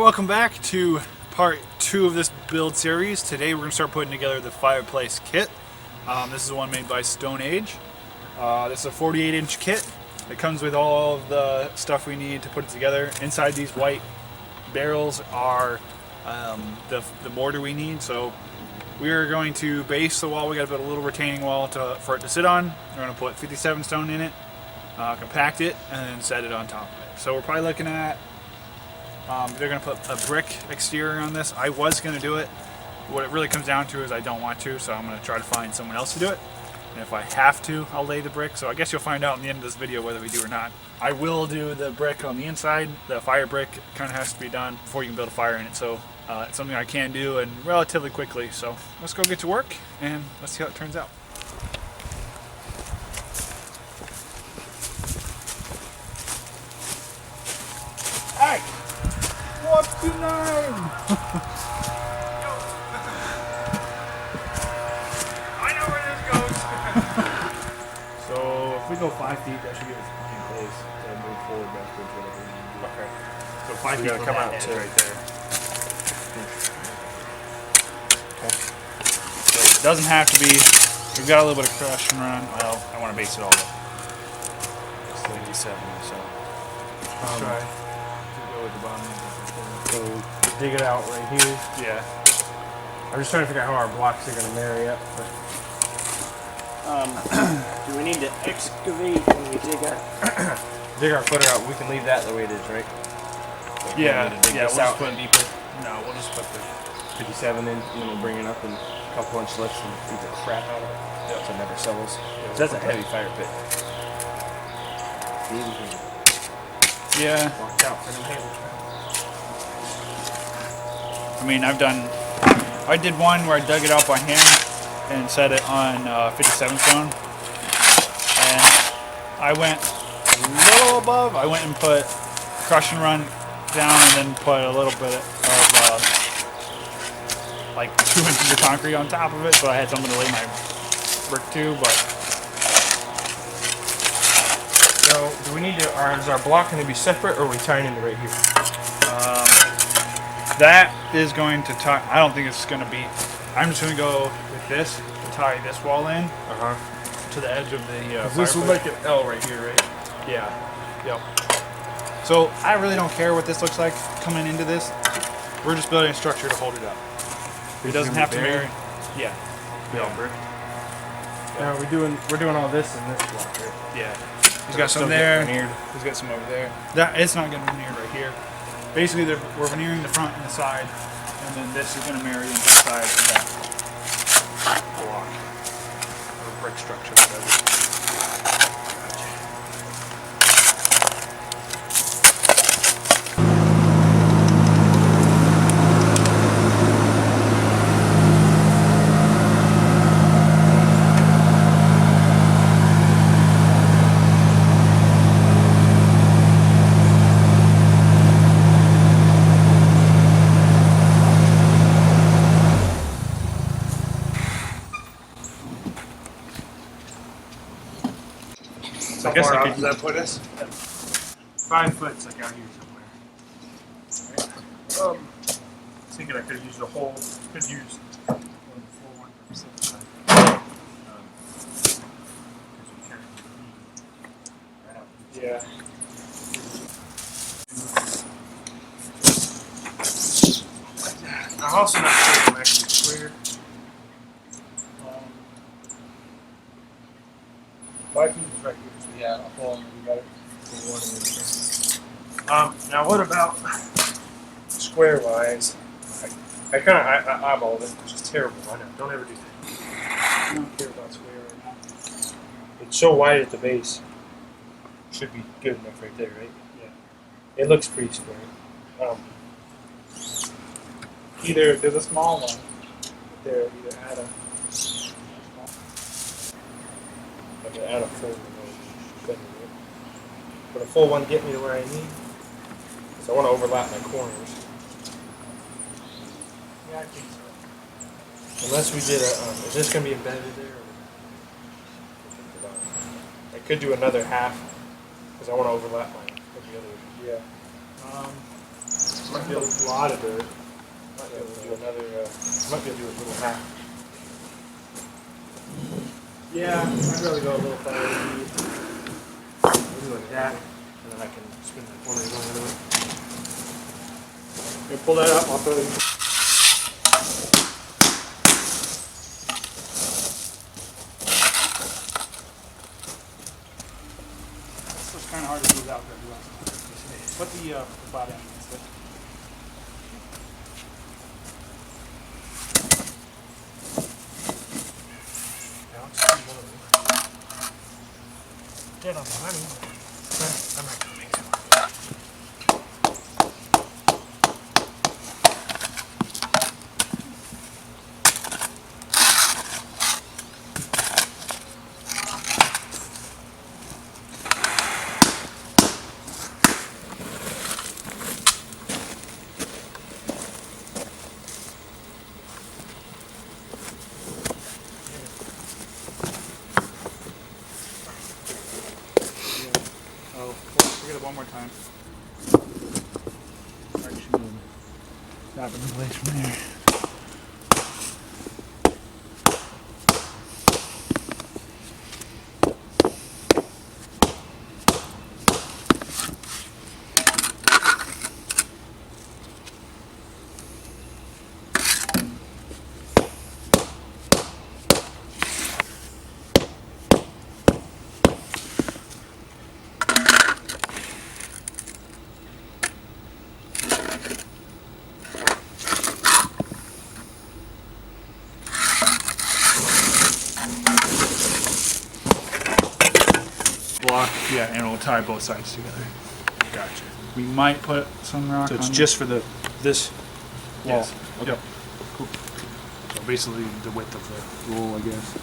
Welcome back to part 2 of this build series. Today we're going to start putting together the fireplace kit. This is the one made by Stone Age. This is a 48-inch kit. It comes with all of the stuff we need to put it together. Inside these white barrels are the mortar we need. So we are going to base the wall. We got to build a little retaining wall for it to sit on. We're going to put 57 stone in it, compact it, and then set it on top of it. So we're probably looking at they're going to put a brick exterior on this. I was going to do it. What it really comes down to is I don't want to, so I'm going to try to find someone else to do it. And if I have to, I'll lay the brick. So I guess you'll find out in the end of this video whether we do or not. I will do the brick on the inside. The fire brick kind of has to be done before you can build a fire in it. So it's something I can do and relatively quickly. So let's go get to work and let's see how it turns out. Hey! What's your name? I know where this goes. So if we go 5 feet, that should give us plenty of place to move forward, backwards, whatever we need to do. Okay. So 5 feet will come out to right there. Okay. So it doesn't have to be. We've got a little bit of crush and run. Well, I want to base it all up. It's 57, so let's try. Go with the bottom. So dig it out right here. Yeah. I'm just trying to figure out how our blocks are going to marry up. But do we need to excavate when we dig our footer out? We can leave that the way it is, right? Yeah. Yeah. We'll just put deeper. No, we'll just put the 57 in, and then we'll bring it up and a couple inch lifts and beat the crap out of it. Yep. So it never settles. That's a heavy fire pit. Yeah. Watch out for them handles. I mean, I did one where I dug it out by hand and set it on 57 stone. And I went a little above. I went and put crush and run down and then put a little bit of like 2 inches of concrete on top of it, so I had something to lay my brick to. But So do we need to? Is our block going to be separate, or are we tying into right here? that is going to tie. I don't think it's going to be. I'm just going to go with this to tie this wall in to the edge of the. This will make an L right here, right? Yeah. Yep. So I really don't care what this looks like coming into this. We're just building a structure to hold it up. It doesn't have to marry. Yeah. Yeah. Brick. Now we're doing all this in this block, right? Yeah. He's got some there. He's got some over there. It's not going to veneer right here. Basically, we're veneering the front and the side, and then this is going to marry into the side of that block or brick structure, whatever. How far out does that put us? 5 foot's like out here somewhere. I was thinking I could have used the whole. Could use One full one from 6 side. Yeah. I'm also not sure if I'm actually square. 5 feet is right here, so yeah, I'll pull on. We got it. Now what about square wise? I kind of I eyeballed it, which is terrible. I know. Don't ever do that. I don't care about square right now. It's so wide at the base. Should be good enough right there, right? Yeah. It looks pretty square. Either there's a small one. There, either add a. I can add a full one. Would a full one get me to where I need? Because I want to overlap my corners. Yeah, I think so. Unless we did a, is this going to be embedded there? Or? I could do another half because I want to overlap with the other. Yeah. Might be a lot of dirt. Might be able to do another. Might be able to do a little half. Yeah, I'd rather go a little farther. Maybe like that, and then I can spin that corner going the other way. You pull that up. I'll throw it. It's kind of hard to move out there. Put the bottom against it. Dead on the money. I'm not gonna make it. Oh, forget it one more time. Stop in place from there. Block, yeah, and it'll tie both sides together. Gotcha. We might put some rock So it's on just for this wall. Yes. Okay. Yep. Cool. So basically the width of the roll, I guess.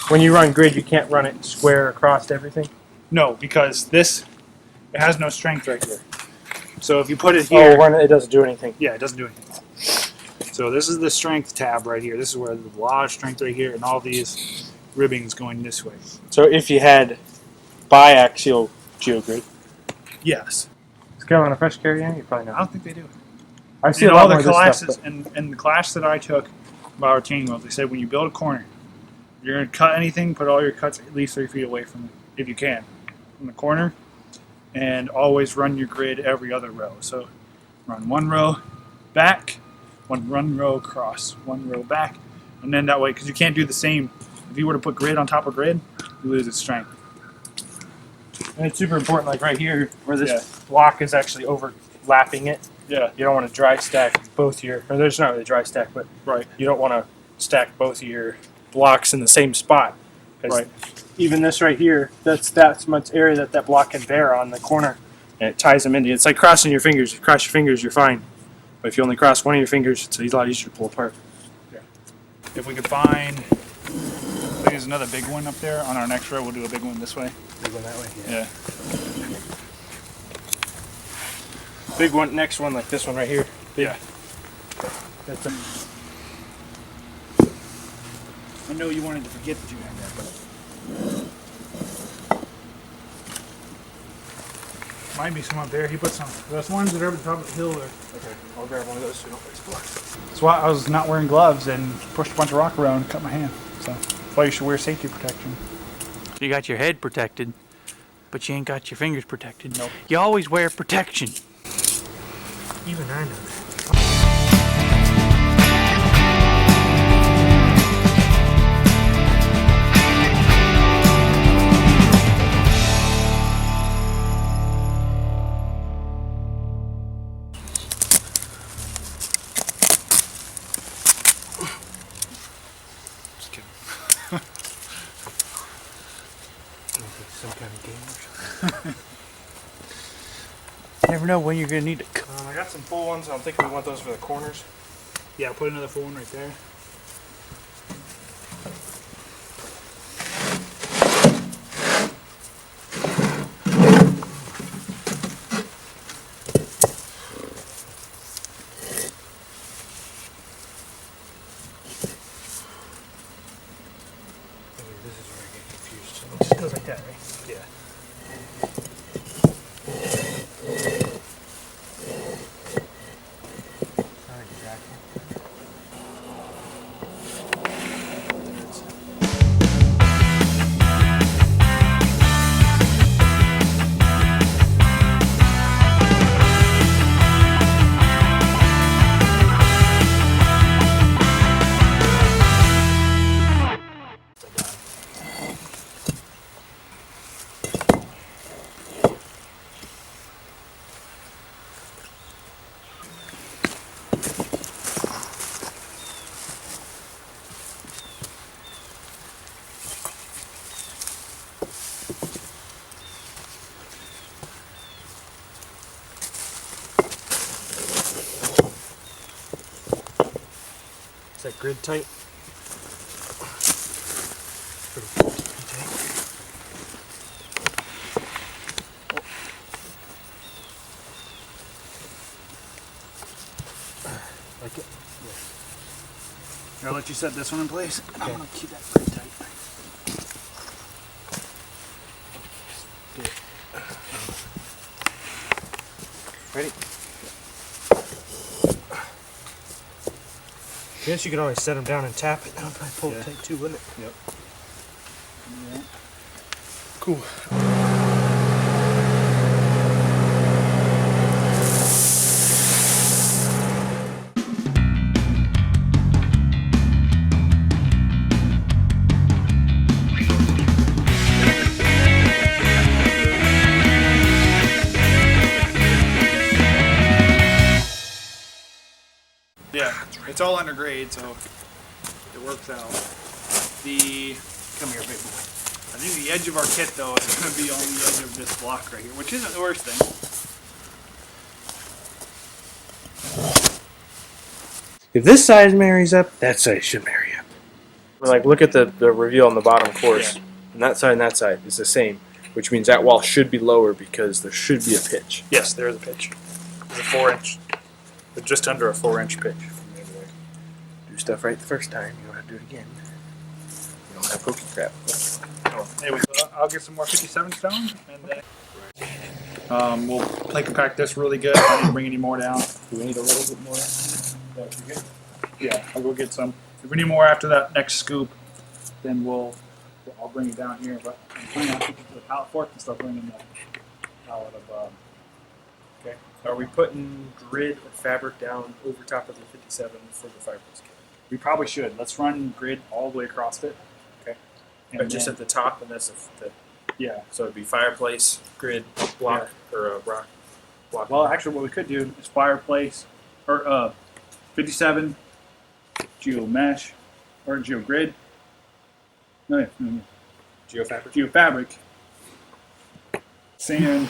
When you run grid, you can't run it square across everything. No, because it has no strength right here. So if you put it here, It doesn't do anything. yeah, it doesn't do anything. So this is the strength tab right here. This is where there's a lot of strength right here, and all these ribbings going this way. So if you had biaxial geogrid, Yes. scale on a fresh carrier, you probably I know. don't think they do. I see In a lot all more the of this classes, stuff. in the class that I took about retaining walls, they said when you build a corner, you're going to cut anything, put all your cuts at least 3 feet away from, if you can, from the corner, and always run your grid every other row. So run one row back, one row across, one row back, and then that way, because you can't do the same. If you were to put grid on top of grid, you lose its strength. And it's super important, like right here, where this Yeah. block is actually overlapping it. Yeah, You don't want to dry stack both your, or there's not really dry stack, but right, you don't want to stack both of your blocks in the same spot. 'Cause right. even this right here, that's much area that block can bear on the corner, and it ties them into. It's like crossing your fingers. If you cross your fingers, you're fine. But if you only cross one of your fingers, it's a lot easier to pull apart. If we could find, I think there's another big one up there. On our next row, we'll do a big one this way. Big one that way. Yeah. Big one, next one like this one right here. Yeah. That's a, I know you wanted to forget that you had that, but might be some up there. He put some. Those ones that are over the top of the hill there. okay, I'll grab one of those so you don't waste blocks. That's why I was not wearing gloves and pushed a bunch of rock around and cut my hand. So that's why you should wear safety protection. So you got your head protected, but you ain't got your fingers protected. Nope. You always wear protection. Even I know that. Some kind of game or something. You never know when you're gonna need it. I got some full ones. I'm thinking we want those for the corners. Yeah, put another full one right there. This is where I get confused. So it just goes like that, right? Yeah. Not exactly. Is that grid tight? Pretty tight. Like it? I'll let you set this one in place. Okay. I'm gonna keep that pretty tight. Ready? I guess you could always set them down and tap it. That would probably pull it tight too, wouldn't it? Yep. Cool. Yeah, it's all under grade, so it works out. Come here, big boy. I think the edge of our kit, though, is going to be on the edge of this block right here, which isn't the worst thing. If this size marries up, that size should marry up. Like, look at the reveal on the bottom course. Yeah. And that side is the same, which means that wall should be lower because there should be a pitch. Yes, there is a pitch. There's a 4-inch, just under a 4-inch pitch. Do stuff right the first time, you don't have to do it again. You don't have pokey crap. Anyway, so I'll get some more 57 stone, and then we'll plate compact this really good. I didn't bring any more down. Do we need a little bit more? Yeah, I'll go get some. If we need more after that next scoop, then I'll bring it down here. But I'm planning on taking the pallet fork and stuff bringing the pallet of. Okay. Are we putting grid or fabric down over top of the 57 for the fireplace kit? We probably should. Let's run grid all the way across it. Okay. And But just then- at the top, and that's the yeah. so it'd be fireplace, grid, block, or a rock block. Well, actually, what we could do is fireplace or 57 geo mesh or geo grid. No, geofabric, geofabric. Sand,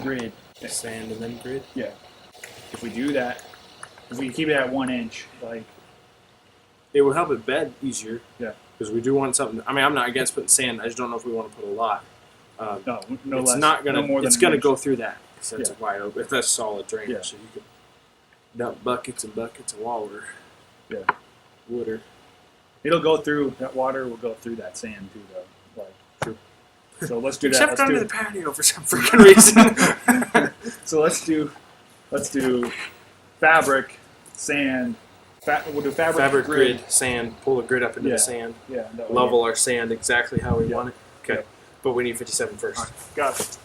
grid. sand, and then grid. Yeah. If we do that, if we keep it at 1 inch, like It would help it bed easier. Yeah. Because we do want something. I mean, I'm not against putting sand. I just don't know if we want to put a lot. no It's less, not gonna. no more than It's an gonna inch. go through that. So it's Yeah. wide open. If that's solid drainage, Yeah. so you can dump buckets and buckets of water. Yeah. Water. It'll go through that water. Will go through that sand too, though. Like True. So let's do Except that. under Let's the patio for some freaking reason. So let's do fabric, sand. We'll do Fabric, grid, sand. Pull the grid up into Yeah. the sand. Yeah. that way. Level our sand exactly how we Yeah. want it. Okay. Yeah. But we need 57 first. All right, got it.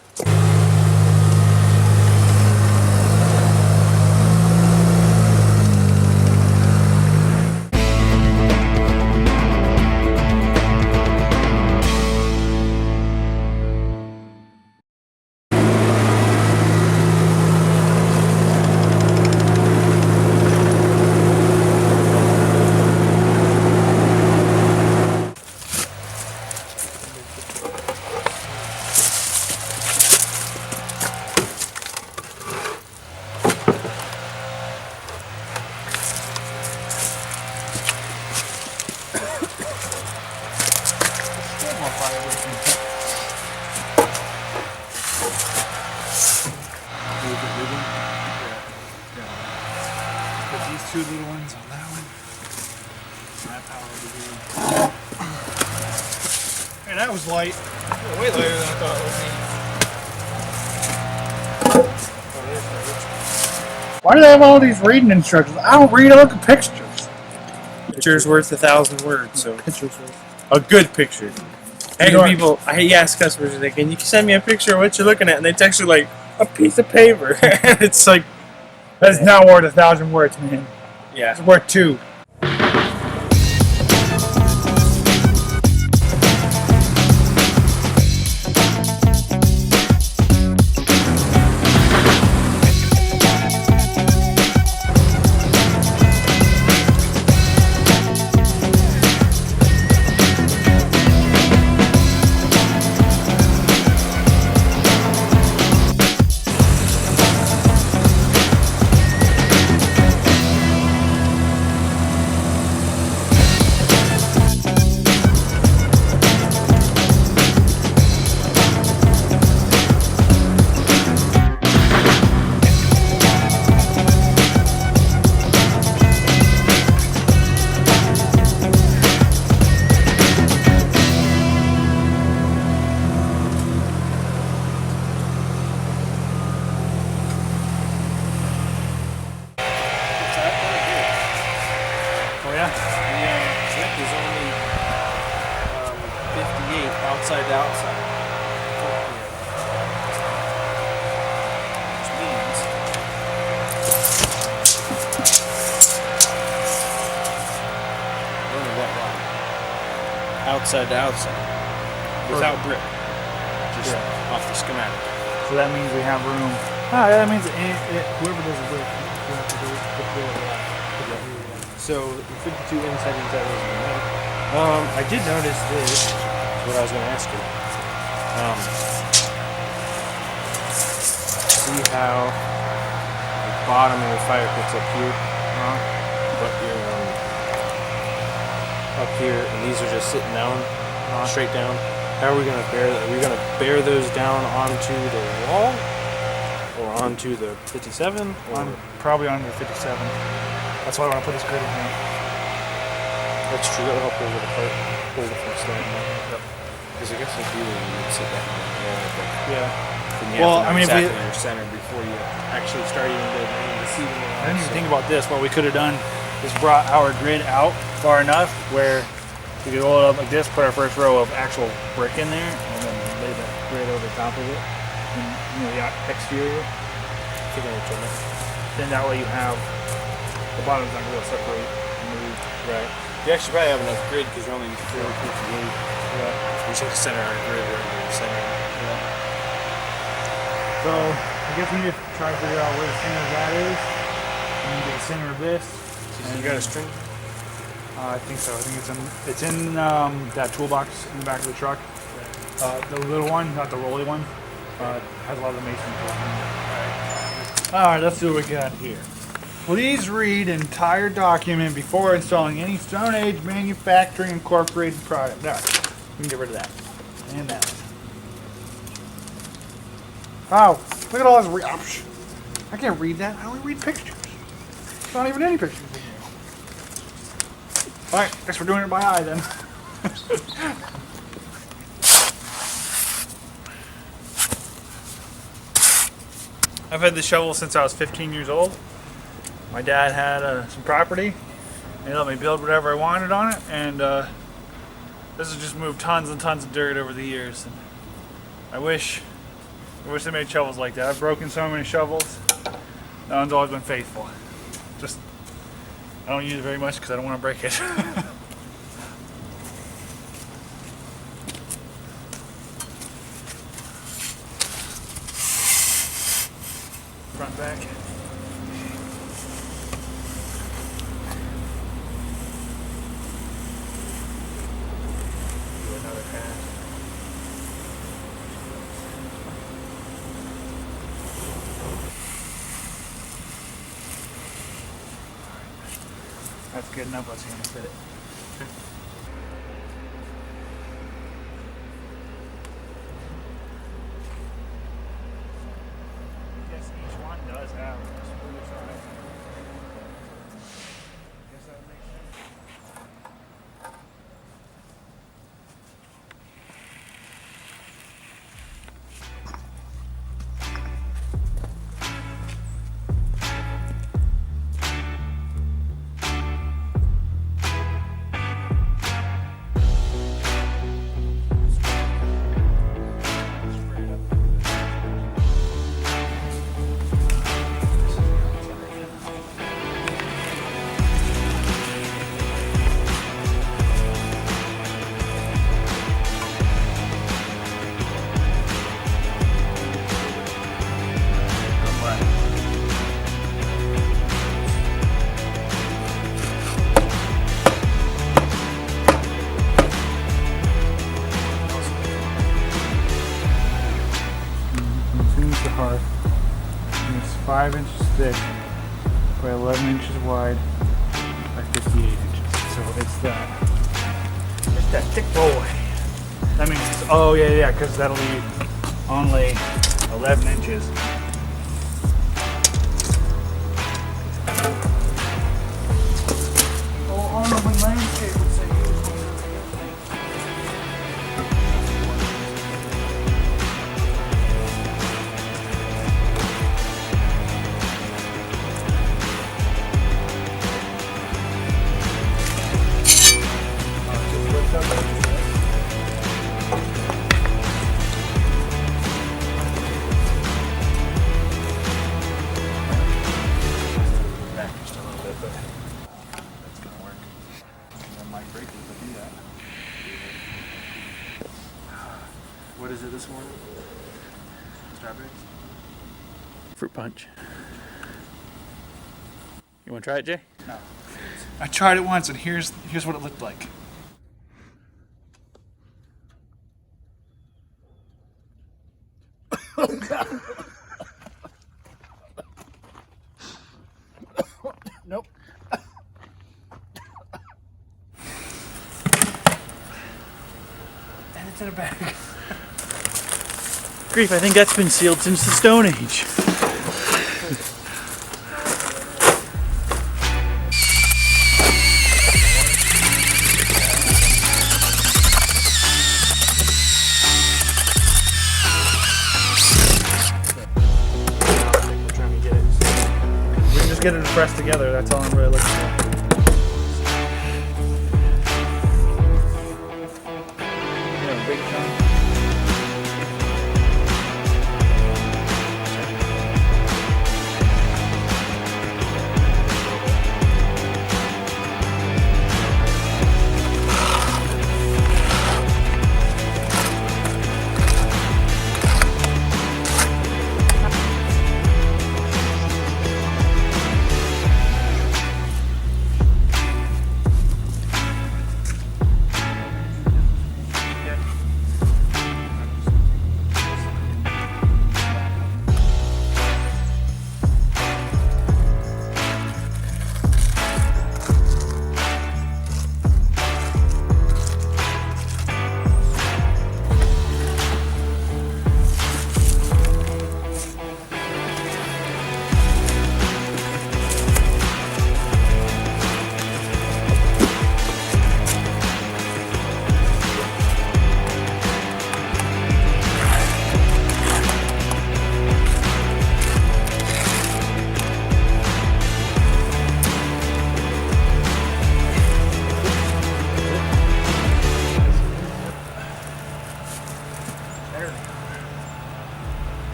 small fire breaking kit. Put these two little ones on that one. My power degree. And that was light. Way lighter than I thought it would be. Why do they have all these reading instructions? I don't read, I look at pictures. Picture's worth 1,000 words, so Pictures worth. a good picture. Hey, You know what? people, I ask customers, like, can you send me a picture of what you're looking at? And they text you like a piece of paper. And it's like, That's not worth 1,000 words, man. yeah. It's worth 2. Oh yeah? The zip is only 58 outside to outside. Which means we're in a wet lot. Outside to outside. Without brick. Just off the schematic. So that means we have room. Ah, yeah, that means whoever does the work, we have to do it. So 52 inside those I did notice this. Is what I was going to ask you. See how the bottom of the fire pit's up here, but you're up here, and these are just sitting down, straight down. How are we going to bear that? Are we going to bear those down onto the wall, or onto the 57? Or Probably under 57. That's why I want to put this grid in here. that's true. That'll help hold it apart, hold it from sliding out. Because I guess if you would sit down on the wall, but Yeah. then you Well, have to know I mean, if exactly we- your center before you actually start even building the seating. I didn't even think about this. What we could have done is brought our grid out far enough where we could roll it up like this, put our first row of actual brick in there, and then lay the grid over top of it. And, the exterior. Then that way you have the bottom's not going to separate and move. Right. You actually probably have enough grid because you're only 458. Yeah. We should center our grid right in the center. So I guess we need to try to figure out where the center of that is. And get the center of this. You got a string? I think so. I think it's in that toolbox in the back of the truck. The little one, not the rolly one, has a lot of the mason tools in it. All right, let's see what we got here. Please read entire document before installing any Stone Age Manufacturing Incorporated product. All right, we can get rid of that and that. Oh, look at all this. I can't read that. I only read pictures. There's not even any pictures in here. All right, guess we're doing it by eye then. I've had this shovel since I was 15 years old. My dad had some property. He let me build whatever I wanted on it, and this has just moved tons and tons of dirt over the years. And I wish they made shovels like that. I've broken so many shovels. That one's always been faithful. Just I don't use it very much because I don't want to break it. Front back. Do another pass. That's good enough. Let's see if I can fit it. 5 inches thick by 11 inches wide by 58 inches. So it's that thick boy. That means, oh yeah, because that'll be only 11 inches. Oh, on the landscape would say back just a little bit, but that's gonna work. That might break it if I do that. What is it this morning? Strawberries? Fruit punch. You want to try it, Jay? No. I tried it once, and here's what it looked like. Nope. And it's in a bag. Grief, I think that's been sealed since the Stone Age. We're trying to get it. We can just get it pressed together. That's all I'm really looking for. Yeah, big chunk.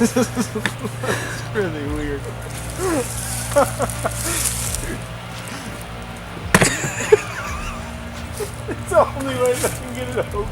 This is really weird. It's the only way I can get it out.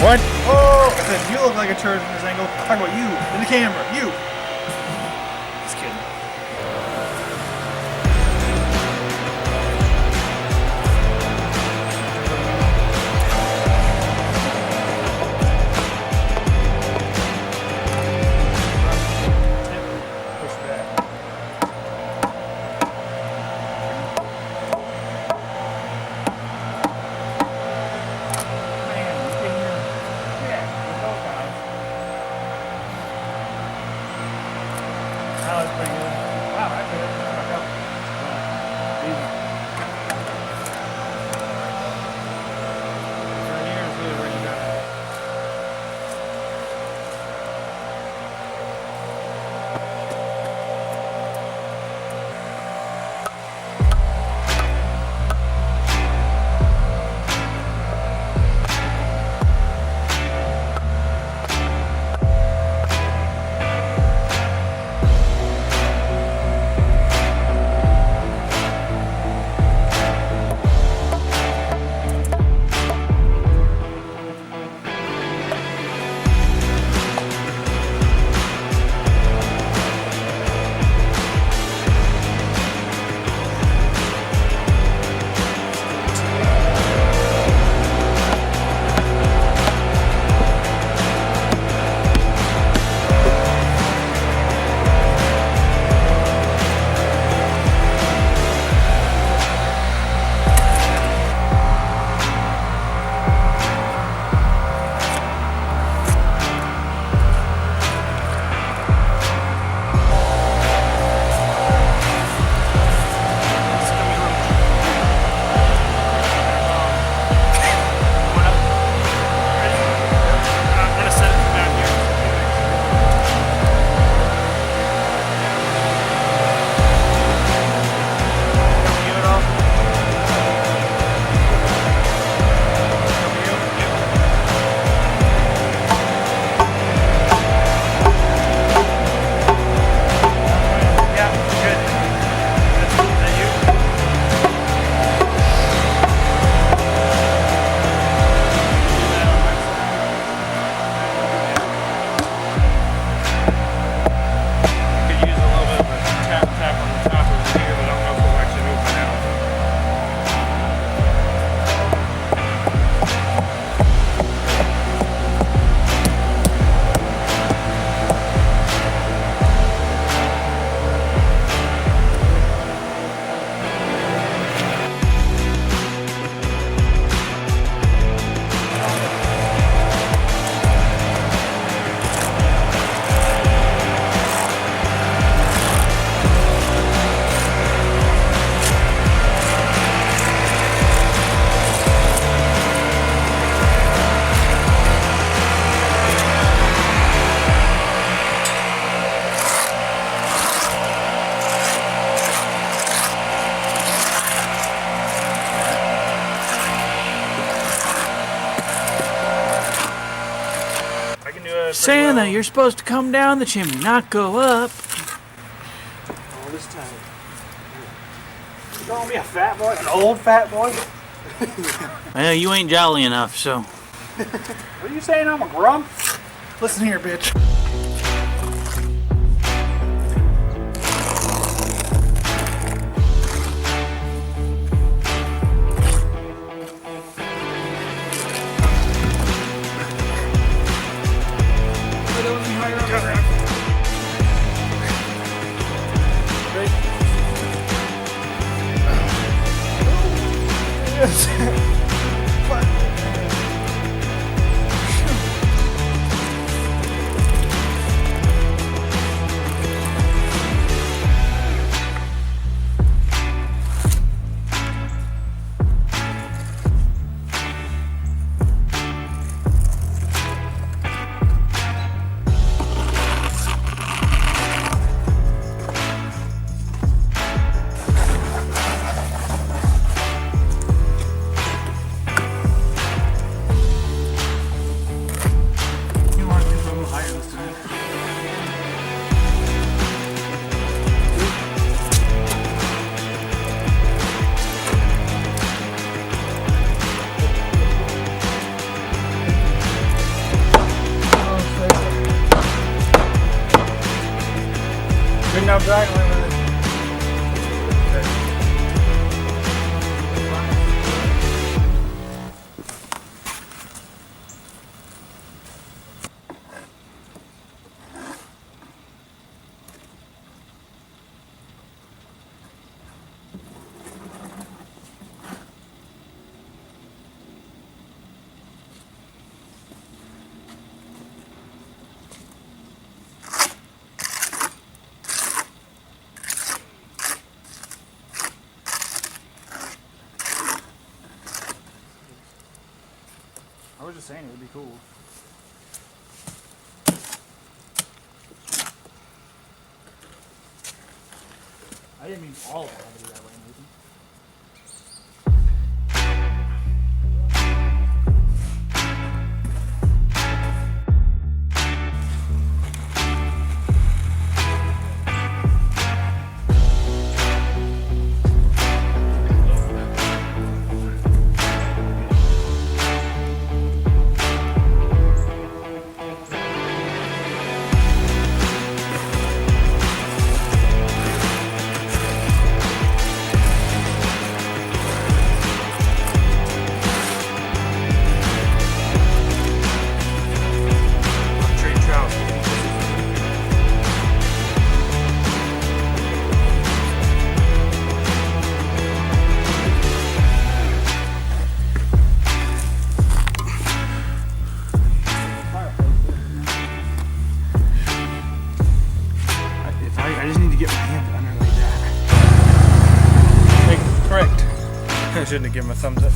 What? Oh! I said, you look like a turd from this angle. Talking about you, in the camera, you! Just kidding. Push back. Santa, you're supposed to come down the chimney, not go up. All this time. You calling me a fat boy? An old fat boy? Well, you ain't jolly enough, so. What are you saying? I'm a grump? Listen here, bitch. You want to go a little higher this time? Good enough, Brian. I was just saying it would be cool. I didn't mean all of it had to be that way, Nathan. I just need to get my hand under like that. Correct. I shouldn't have given him a thumbs up.